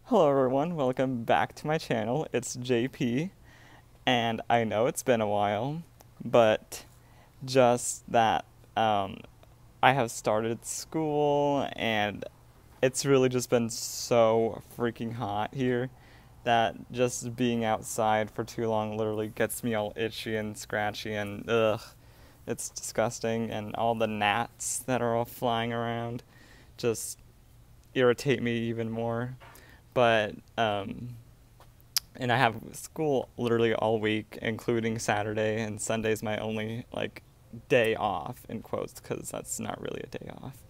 Hello everyone, welcome back to my channel. It's JP, and I know it's been a while, but just that I have started school and it's really just been so freaking hot here that just being outside for too long literally gets me all itchy and scratchy and ugh, it's disgusting, and all the gnats that are all flying around just irritate me even more. But and I have school literally all week, including Saturday, and Sunday's my only like day off in quotes because that's not really a day off.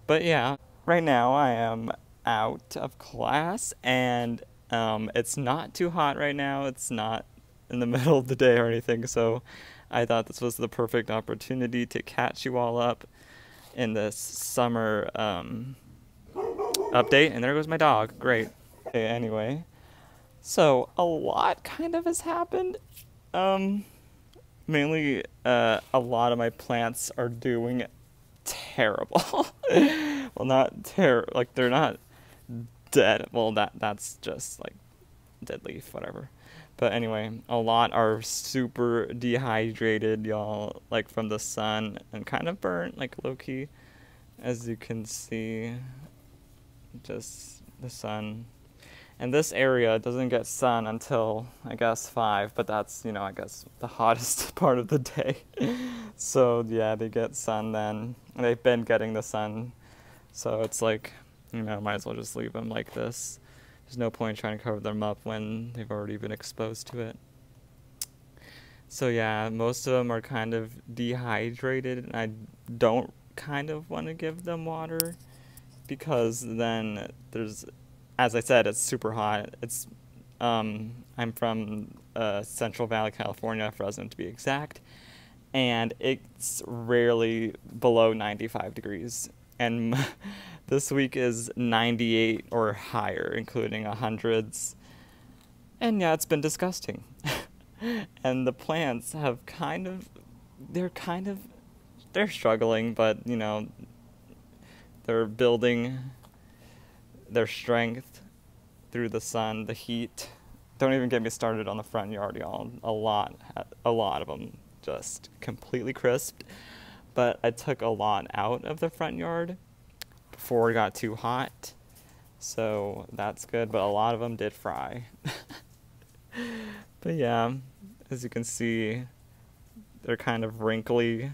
But yeah, right now I am out of class, and it's not too hot right now. It's not in the middle of the day or anything, so I thought this was the perfect opportunity to catch you all up in this summer update. And there goes my dog. Great. Okay, anyway, so a lot kind of has happened. Mainly, a lot of my plants are doing terrible. Well, not like they're not dead. Well, that's just like dead leaf, whatever. But anyway, a lot are super dehydrated, y'all, like from the sun, and kind of burnt, like low key, as you can see. Just the sun. And this area doesn't get sun until, I guess, 5, but that's, I guess the hottest part of the day. So, yeah, they get sun then. They've been getting the sun. So it's like, might as well just leave them like this. There's no point trying to cover them up when they've already been exposed to it. So, yeah, most of them are kind of dehydrated, and I don't kind of want to give them water because then there's, as I said, it's super hot. It's, I'm from Central Valley, California, Fresno to be exact, and it's rarely below 95 degrees. And this week is 98 or higher, including 100s. And yeah, it's been disgusting. And the plants have they're struggling, but they're building their strength through the sun, the heat. Don't even get me started on the front yard, y'all. A lot of them just completely crisped. But I took a lot out of the front yard before it got too hot, so that's good. But a lot of them did fry. But yeah, as you can see, they're kind of wrinkly.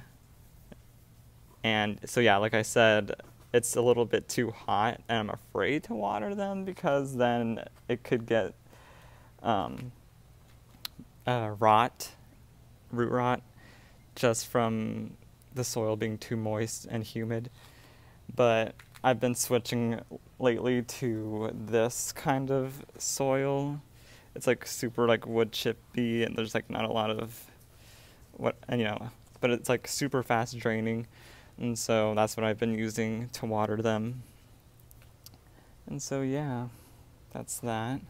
And so yeah, like I said, it's a little bit too hot, and I'm afraid to water them because then it could get root rot, just from the soil being too moist and humid. But I've been switching lately to this kind of soil. It's like super like wood chippy, and there's like not a lot of but it's like super fast draining. And so that's what I've been using to water them. And so yeah, that's that.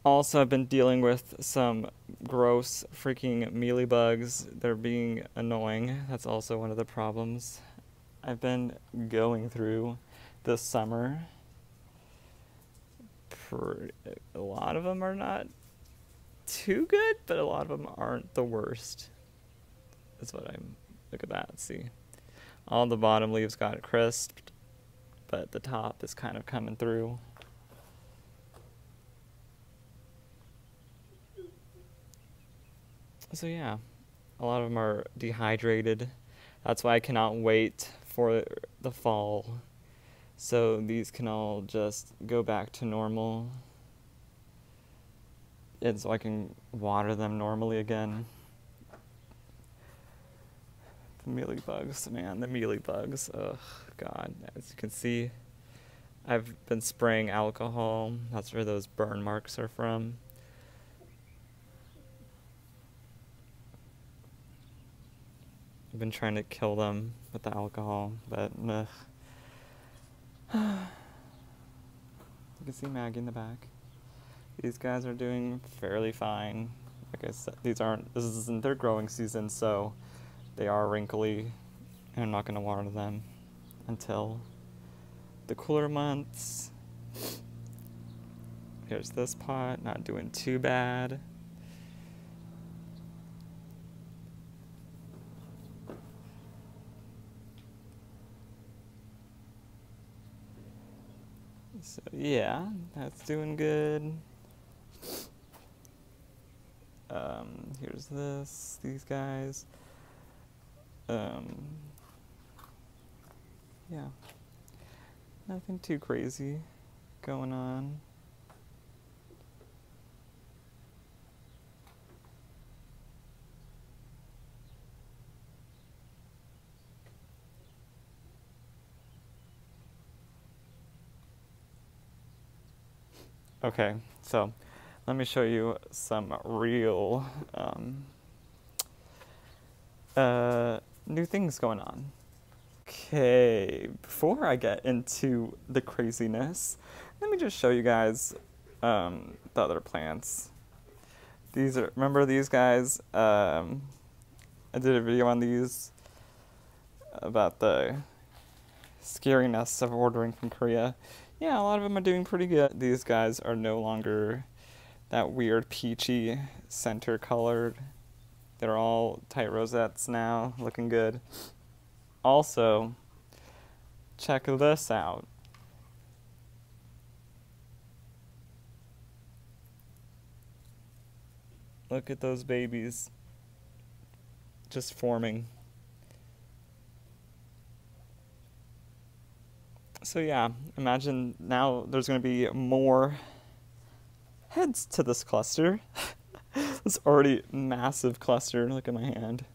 Also, I've been dealing with some gross freaking mealy bugs. They're being annoying. That's also one of the problems I've been going through this summer. A lot of them are not too good, but a lot of them aren't the worst. That's what look at that, see. All the bottom leaves got crisped, but the top is kind of coming through. So yeah, a lot of them are dehydrated. That's why I cannot wait for the fall, so these can all just go back to normal, and so I can water them normally again. The Mealybugs, man, the Mealybugs. Ugh, God. As you can see, I've been spraying alcohol. That's where those burn marks are from. I've been trying to kill them with the alcohol, but ugh. You can see Maggie in the back. These guys are doing fairly fine. Like I said, this isn't their growing season, so they are wrinkly, and I'm not going to water them until the cooler months. Here's this pot, not doing too bad. So yeah, that's doing good. Here's these guys. Yeah, nothing too crazy going on. Okay, so let me show you some real new things going on. Okay, before I get into the craziness, let me just show you guys the other plants. These are, remember these guys? I did a video on these about the scariness of ordering from Korea. Yeah, a lot of them are doing pretty good. These guys are no longer that weird peachy center colored. They're all tight rosettes now, looking good. Also, check this out. Look at those babies just forming. So yeah, imagine now there's going to be more heads to this cluster. This already massive cluster. Look at my hand.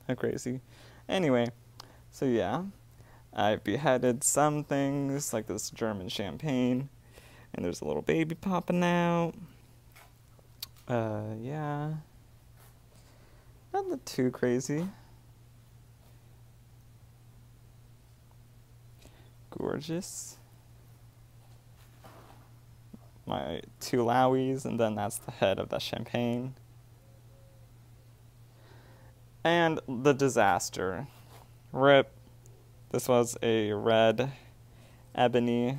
How crazy. Anyway, so yeah, I beheaded some things like this German champagne, and there's a little baby popping out. Yeah, nothing too crazy. Gorgeous. My two Lowies, and then that's the head of the champagne. And the disaster. RIP. This was a red ebony.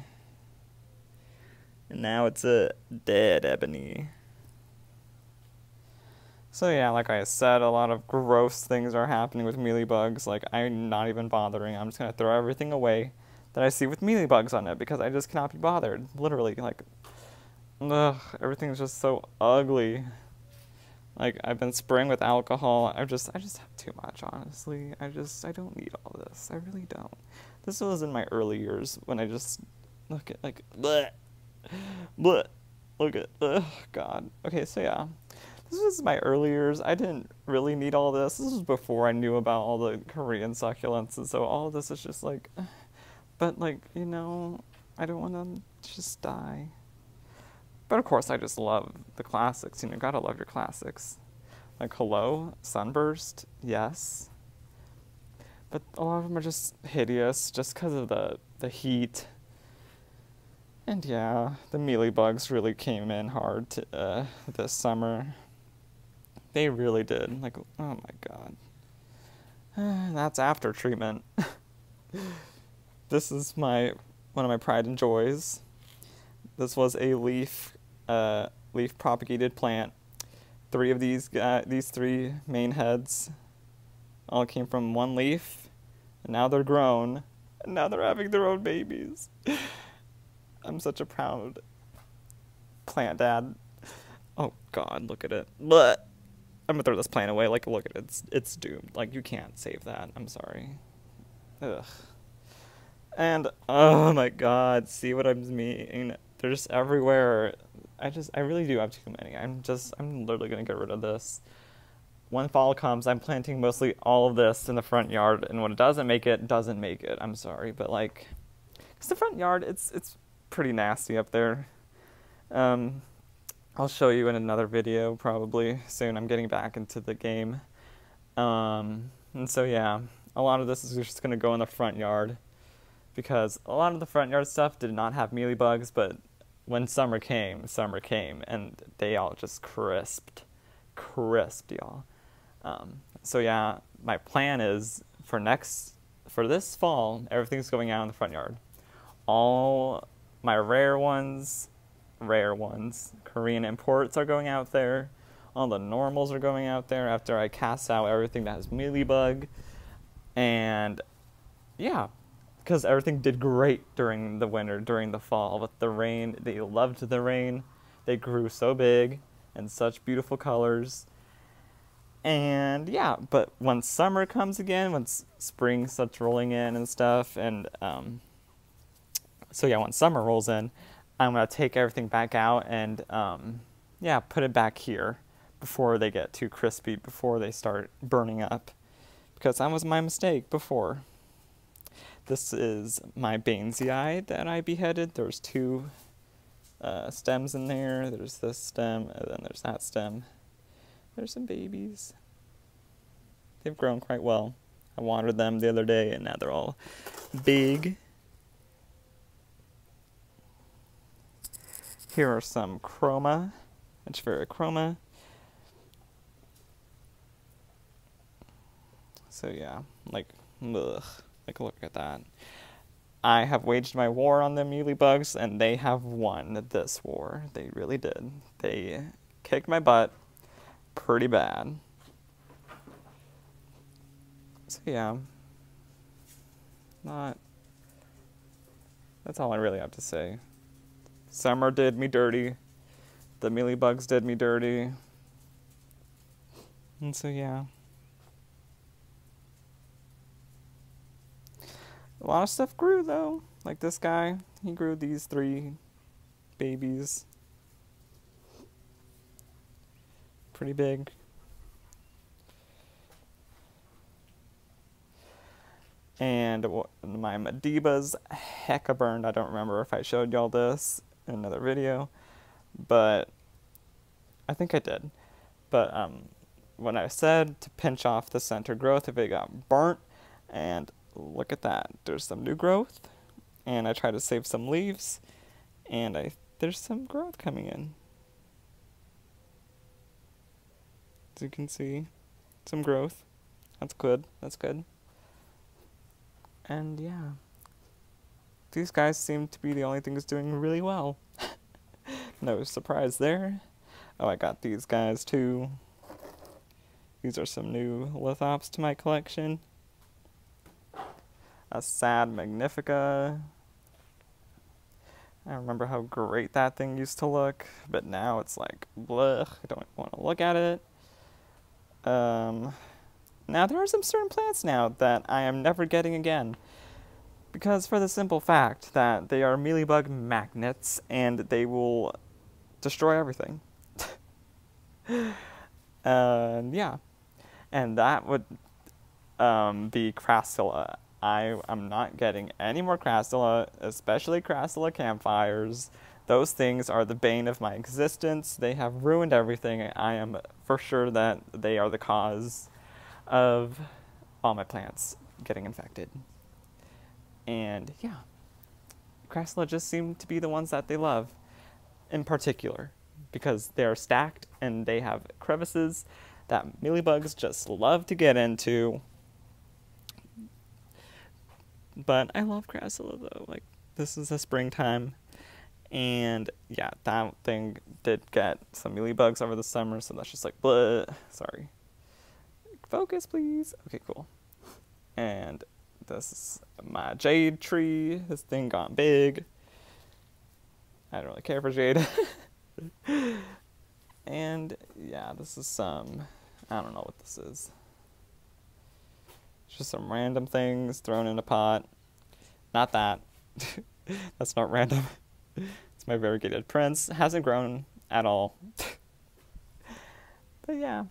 And now it's a dead ebony. So yeah, like I said, a lot of gross things are happening with Mealybugs. Like, I'm not even bothering. I'm just going to throw everything away that I see with Mealybugs on it because I just cannot be bothered. Literally, like, ugh, everything's just so ugly. Like, I've been spraying with alcohol. I just have too much, honestly. I don't need all this. I really don't. This was in my early years when I just look at, like, bleh, bleh, look at, ugh, God. Okay, so yeah. This was my early years. I didn't really need all this. This was before I knew about all the Korean succulents, and so all of this is just like, but like, you know, I don't want to just die. But of course, I just love the classics. You know, gotta love your classics. Like, hello, Sunburst, yes. But a lot of them are just hideous just because of the heat. And yeah, the Mealybugs really came in hard this summer. They really did. Like, oh my God. That's after treatment. This is one of my pride and joys. This was a leaf propagated plant. Three of these three main heads all came from one leaf, and now they're grown, and now they're having their own babies. I'm such a proud plant dad. Oh God, look at it. But I'm gonna throw this plant away. Like, look at it. It's doomed. Like, you can't save that. I'm sorry. Ugh. And oh my God, see what I mean? They're just everywhere. I really do have too many. I'm literally gonna get rid of this. When fall comes, I'm planting mostly all of this in the front yard, and when it doesn't make it, doesn't make it. I'm sorry, but like, 'cause the front yard, it's pretty nasty up there. I'll show you in another video probably soon. I'm getting back into the game. And so yeah, a lot of this is just gonna go in the front yard because a lot of the front yard stuff did not have Mealybugs, but when summer came, and they all just crisped, y'all. So yeah, my plan is for this fall, everything's going out in the front yard. All my rare ones, Korean imports are going out there. All the normals are going out there after I cast out everything that has Mealybug. And yeah, because everything did great during the winter, during the fall. With the rain, they loved the rain. They grew so big and such beautiful colors. And yeah, but when summer comes again, when spring starts rolling in and stuff, and so yeah, when summer rolls in, I'm going to take everything back out and yeah, put it back here before they get too crispy, before they start burning up. Because that was my mistake before. This is my Banesii that I beheaded. There's two stems in there. There's this stem, and then there's that stem. There's some babies. They've grown quite well. I watered them the other day, and now they're all big. Here are some chroma, Echeveria chroma. So yeah, like, ugh, like look at that. I have waged my war on the Mealybugs, and they have won this war. They really did. They kicked my butt pretty bad. So yeah, that's all I really have to say. Summer did me dirty. The Mealybugs did me dirty. And so yeah. A lot of stuff grew though. Like this guy, he grew these 3 babies. Pretty big. And my Medibas hecka burned. I don't remember if I showed y'all this in another video, but I think I did. But when I said to pinch off the center growth if it got burnt, and look at that, there's some new growth, and I try to save some leaves, and there's some growth coming in. As you can see, some growth. That's good. That's good. And yeah, these guys seem to be the only things doing really well. No surprise there. Oh, I got these guys too. These are some new lithops to my collection. A sad Magnifica. I remember how great that thing used to look, but now it's like, blech, I don't want to look at it. Now, there are some certain plants now that I am never getting again, because for the simple fact that they are Mealybug magnets, and they will destroy everything. Yeah, and that would be Crassula. I'm not getting any more Crassula, especially Crassula campfires. Those things are the bane of my existence. They have ruined everything. I am for sure that they are the cause of all my plants getting infected. And yeah, Crassula just seem to be the ones that they love in particular, because they are stacked and they have crevices that Mealybugs just love to get into. But I love Crassula though. Like, this is the springtime, and yeah, that thing did get some Mealybugs over the summer, so that's just like, bleh. Sorry. Focus, please. Okay, cool. And this is my Jade Tree. This thing got big. I don't really care for Jade. And yeah, this is some, I don't know what this is. It's just some random things thrown in a pot. Not that. That's not random. It's my variegated prince. It hasn't grown at all. But yeah.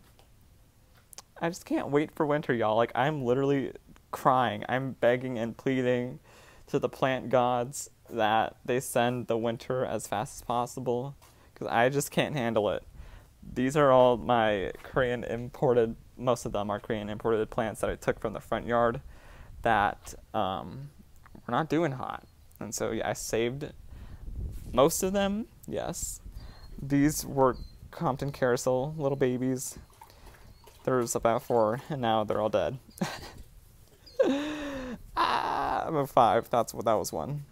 I just can't wait for winter, y'all. Like, I'm literally crying. I'm begging and pleading to the plant gods that they send the winter as fast as possible, because I just can't handle it. These are all my Korean imported, most of them are Korean imported plants that I took from the front yard that were not doing hot. And so yeah, I saved most of them, yes. These were Compton Carousel little babies. There's about 4, and now they're all dead. I'm a 5. That was one.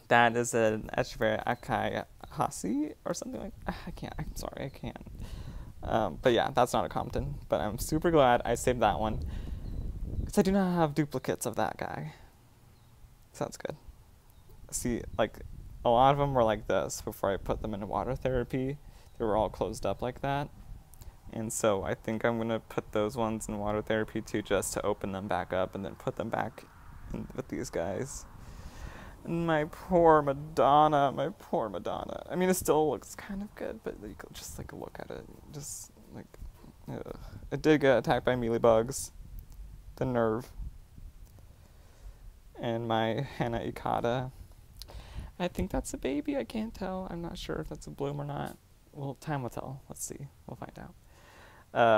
That is an Echeverria Akai Hasi or something like that. I can't. I'm sorry, I can't. But yeah, that's not a Compton. But I'm super glad I saved that one. Because I do not have duplicates of that guy. Sounds good. See, like, a lot of them were like this before I put them into water therapy. They were all closed up like that. And so I think I'm going to put those ones in water therapy too, just to open them back up and then put them back in with these guys. And my poor Madonna. I mean, it still looks kind of good, but you could just, like, look at it. Just, like, ugh. It did get attacked by Mealy Bugs. The nerve. And my Hana Ikata. I think that's a baby. I can't tell. I'm not sure if that's a bloom or not. Well, time will tell. Let's see. We'll find out.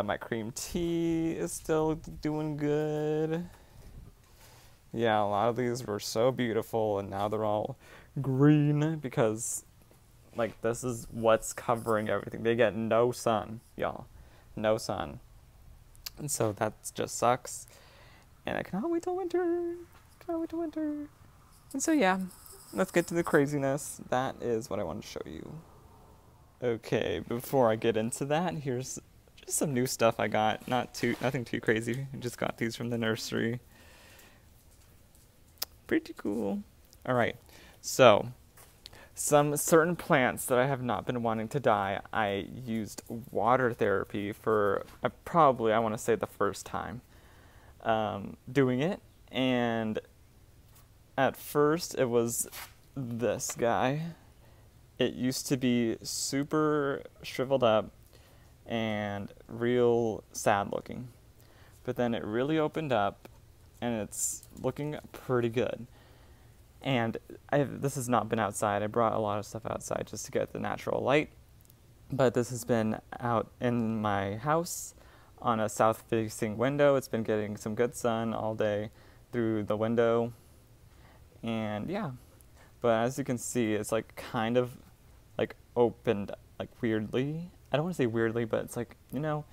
My cream tea is still doing good. Yeah, a lot of these were so beautiful, and now they're all green because, like, this is what's covering everything. They get no sun, y'all. No sun. And so that just sucks. And I cannot wait till winter. And so, yeah, let's get to the craziness. That is what I want to show you. Okay, before I get into that, here's just some new stuff I got. Nothing too crazy. I just got these from the nursery. Pretty cool. Alright, so some certain plants that I have not been wanting to die, I used water therapy for probably, I want to say, the first time doing it. And at first it was this guy. It used to be super shriveled up and real sad looking. But then it really opened up and it's looking pretty good. And this has not been outside. I brought a lot of stuff outside just to get the natural light. But this has been out in my house on a south-facing window. It's been getting some good sun all day through the window. And yeah. But as you can see, it's like kind of like opened like weirdly. I don't want to say weirdly, but it's like, you know.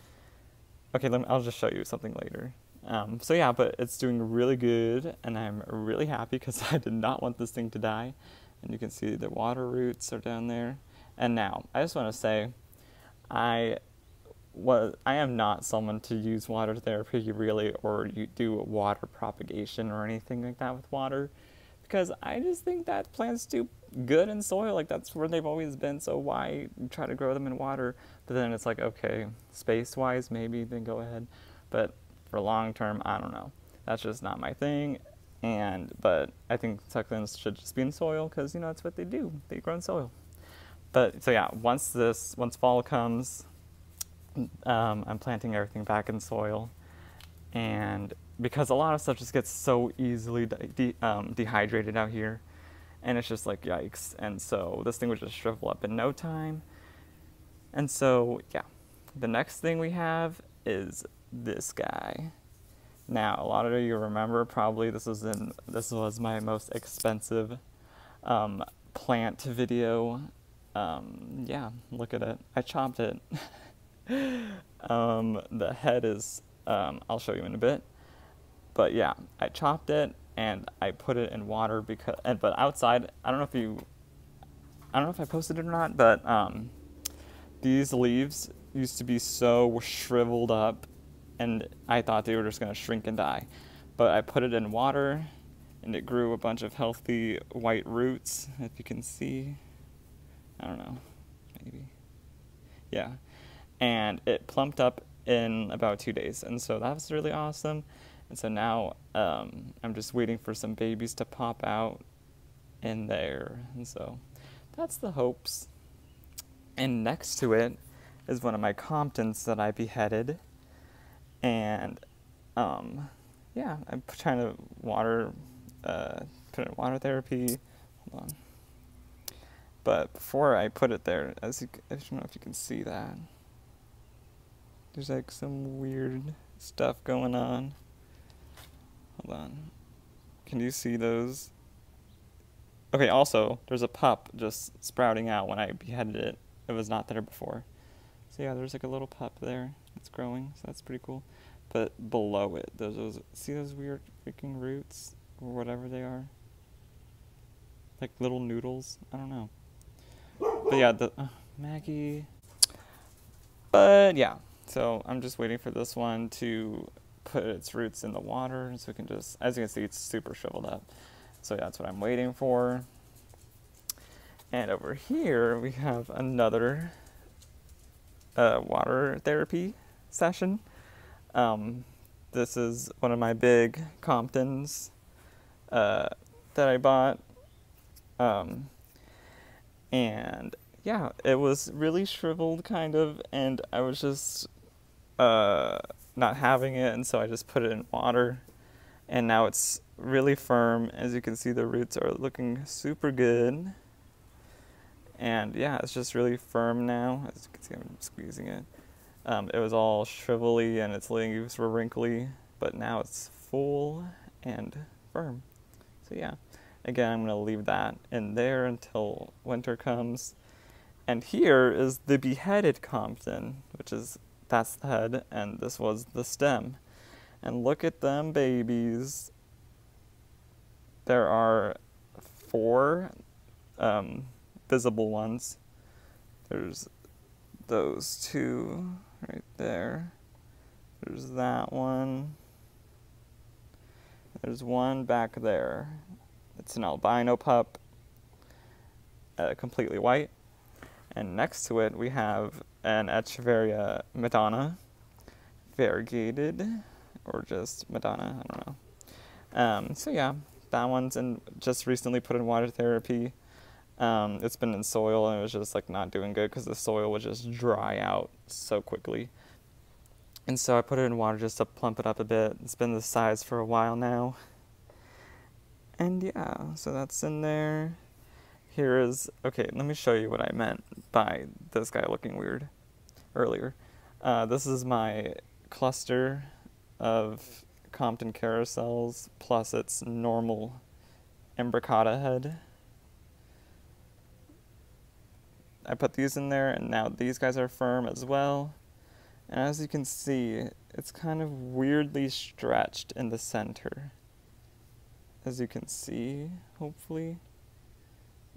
Okay, I'll just show you something later. So yeah, but it's doing really good, and I'm really happy because I did not want this thing to die. And you can see the water roots are down there. And now, I just want to say, I am not someone to use water therapy really, or you do water propagation or anything like that with water, because I just think that plants do good in soil. Like, that's where they've always been, so why try to grow them in water? But then it's like, okay, space-wise, maybe, then go ahead. But for long term, I don't know. That's just not my thing. But I think succulents should just be in soil because, you know, that's what they do. They grow in soil. But so yeah, once fall comes, I'm planting everything back in soil. And because a lot of stuff just gets so easily dehydrated out here, and it's just like, yikes. And so this thing would just shrivel up in no time. And so, yeah, the next thing we have is this guy. Now, a lot of you remember probably this was my most expensive plant video. Yeah, look at it. I chopped it. The head is, I'll show you in a bit. But yeah, I chopped it and I put it in water but outside, I don't know if I posted it or not, but these leaves used to be so shriveled up and I thought they were just going to shrink and die. But I put it in water and it grew a bunch of healthy white roots, if you can see. I don't know, maybe. Yeah. And it plumped up in about 2 days. And so that was really awesome. And so now I'm just waiting for some babies to pop out in there. And so that's the hopes. And next to it is one of my Comptons that I beheaded. And yeah, I'm trying to put it in water therapy. Hold on. But before I put it there, I don't know if you can see that. There's like some weird stuff going on. Hold on. Can you see those? Okay, also, there's a pup just sprouting out when I beheaded it. It was not there before. So yeah, there's like a little pup there that's growing, so that's pretty cool. But below it, see those weird freaking roots, or whatever they are? like little noodles. I don't know. But yeah, the Maggie. But yeah, so I'm just waiting for this one to put its roots in the water so we can just, as you can see, it's super shriveled up. So yeah, that's what I'm waiting for. And over here we have another water therapy session. This is one of my big Comptons that I bought. And yeah, it was really shriveled kind of, and I was just not having it, and so I just put it in water, and now it's really firm. As you can see, the roots are looking super good, and yeah, it's just really firm now. As you can see, I'm squeezing it. It was all shrivelly and its leaves were wrinkly, but now it's full and firm. So yeah, again, I'm going to leave that in there until winter comes. And here is the beheaded Compton, that's the head, and this was the stem. And look at them babies. There are 4 visible ones. There's those 2 right there. There's that one. There's one back there. It's an albino pup, completely white. And next to it we have an Echeveria Madonna, variegated, or just Madonna, I don't know. So yeah, that one's just recently put in water therapy. It's been in soil and it was just like not doing good because the soil would just dry out so quickly. And so I put it in water just to plump it up a bit. It's been this size for a while now. And yeah, so that's in there. Here is, okay, let me show you what I meant by this guy looking weird earlier. This is my cluster of Compton carousels plus its normal imbricata head. I put these in there, and now these guys are firm as well. And as you can see, it's kind of weirdly stretched in the center. As you can see, hopefully.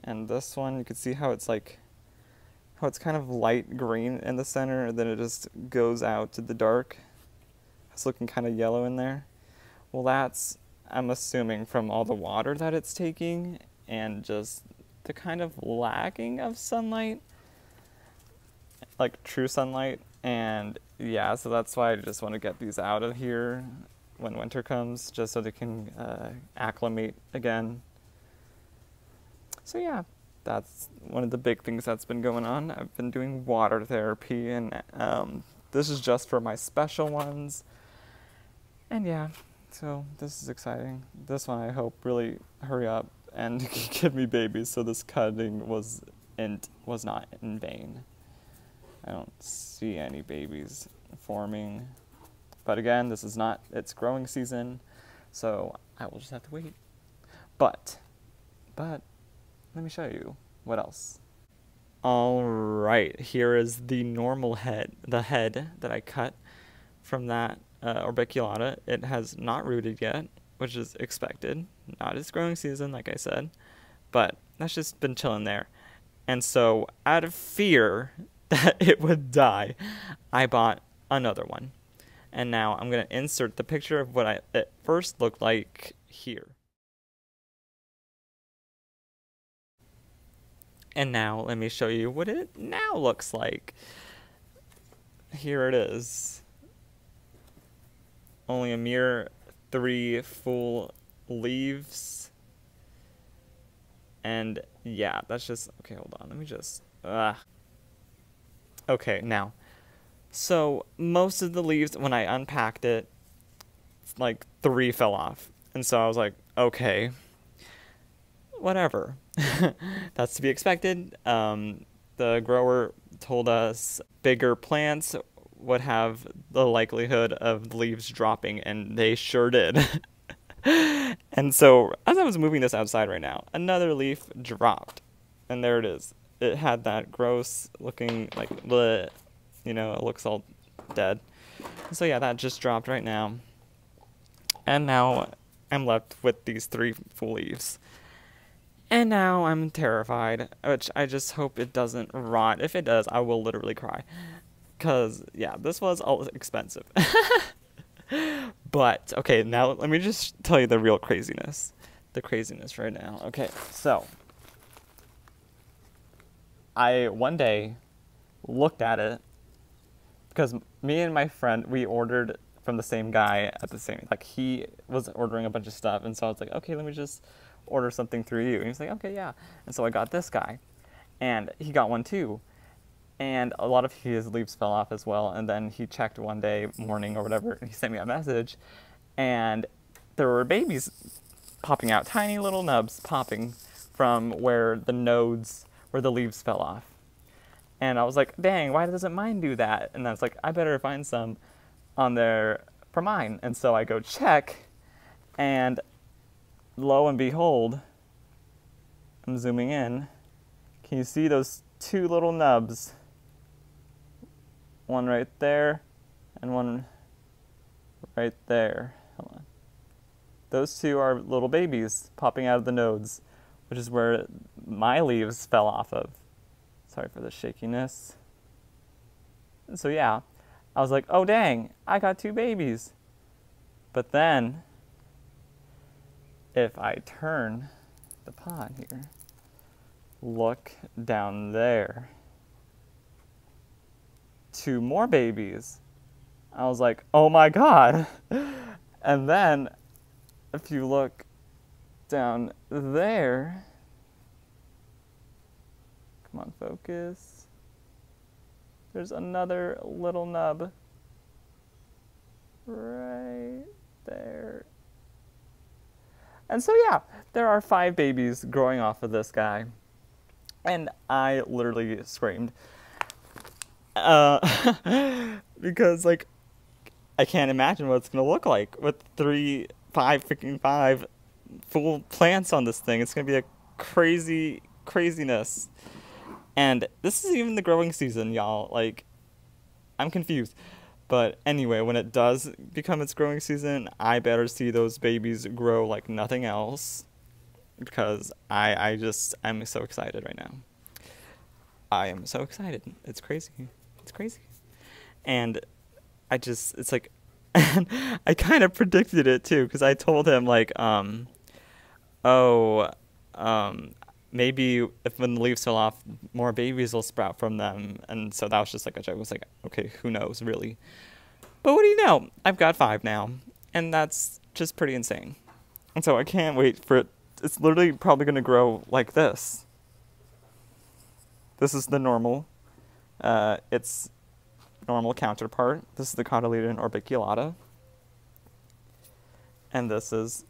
And this one, you can see how it's kind of light green in the center, and then it just goes out to the dark. It's looking kind of yellow in there. Well, that's, I'm assuming, from all the water that it's taking and just the kind of lacking of sunlight, like true sunlight. And yeah, so that's why I just want to get these out of here when winter comes, just so they can acclimate again. So yeah, that's one of the big things that's been going on. I've been doing water therapy, and this is just for my special ones. And yeah, so this is exciting. This one I hope really hurry up and give me babies, so this cutting was not in vain. I don't see any babies forming. But again, this is not its growing season, so I will just have to wait. But let me show you what else. All right, here is the normal head, the head that I cut from that orbiculata. It has not rooted yet, which is expected. Not its growing season, like I said, but that's just been chilling there. And so, out of fear that it would die, I bought another one. And now I'm going to insert the picture of what it first looked like here. And now let me show you what it now looks like. Here it is. Only a mere 3 full leaves. And yeah, that's just, okay, hold on, let me just, okay, now. So most of the leaves, when I unpacked it, like 3 fell off. And so I was like, okay, whatever. That's to be expected. The grower told us bigger plants would have the likelihood of the leaves dropping, and they sure did. And so as I was moving this outside right now, another leaf dropped. And there it is. It had that gross looking, like, bleh, you know, it looks all dead. So yeah, that just dropped right now. And now I'm left with these 3 full leaves. And now I'm terrified, which I just hope it doesn't rot. If it does, I will literally cry. Because, yeah, this was all expensive. But, okay, now let me just tell you the real craziness. The craziness right now. Okay, so I one day looked at it because me and my friend, we ordered from the same guy at the same, like he was ordering a bunch of stuff, and so I was like, okay, let me just order something through you. And he was like, okay, yeah. And so I got this guy, and he got one too. And a lot of his leaves fell off as well. And then he checked one day morning or whatever, and he sent me a message, and there were babies popping out, tiny little nubs popping from where the nodes, where the leaves fell off. And I was like, dang, why doesn't mine do that? And I was like, I better find some on there for mine. And so I go check, and lo and behold, I'm zooming in. Can you see those two little nubs? One right there, and one right there. Hold on. Those two are little babies popping out of the nodes, which is where my leaves fell off of. Sorry for the shakiness. So yeah, I was like, oh dang, I got two babies. But then, if I turn the pot here, look down there. Two more babies. I was like, oh my god. And then, if you look down there, come on, focus. There's another little nub right there. And so yeah, there are 5 babies growing off of this guy. And I literally screamed. Because like, I can't imagine what it's gonna look like with 5 full plants on this thing. It's gonna be a craziness. And this is even the growing season, y'all. Like, I'm confused. But anyway, when it does become its growing season, I better see those babies grow like nothing else. Because I'm so excited right now. I am so excited. It's crazy. It's crazy. And it's like, I kind of predicted it too, because I told him like, maybe if when the leaves fell off, more babies will sprout from them. And so that was just like a joke. I was like, okay, who knows really? But what do you know? I've got 5 now, and that's just pretty insane. And so I can't wait for it. It's literally probably going to grow like this. This is the normal. It's normal counterpart. This is the Cotyledon orbiculata. And this is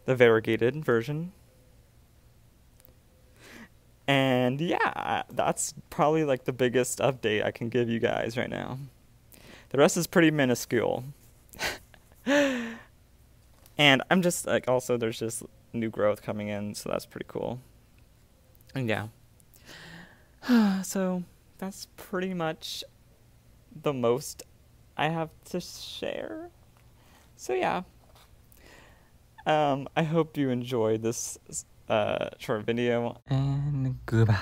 the variegated version. And yeah, that's probably like the biggest update I can give you guys right now. The rest is pretty minuscule. And I'm just like, also there's just new growth coming in, so that's pretty cool. And yeah. So that's pretty much the most I have to share. So yeah. I hope you enjoyed this short video. And goodbye.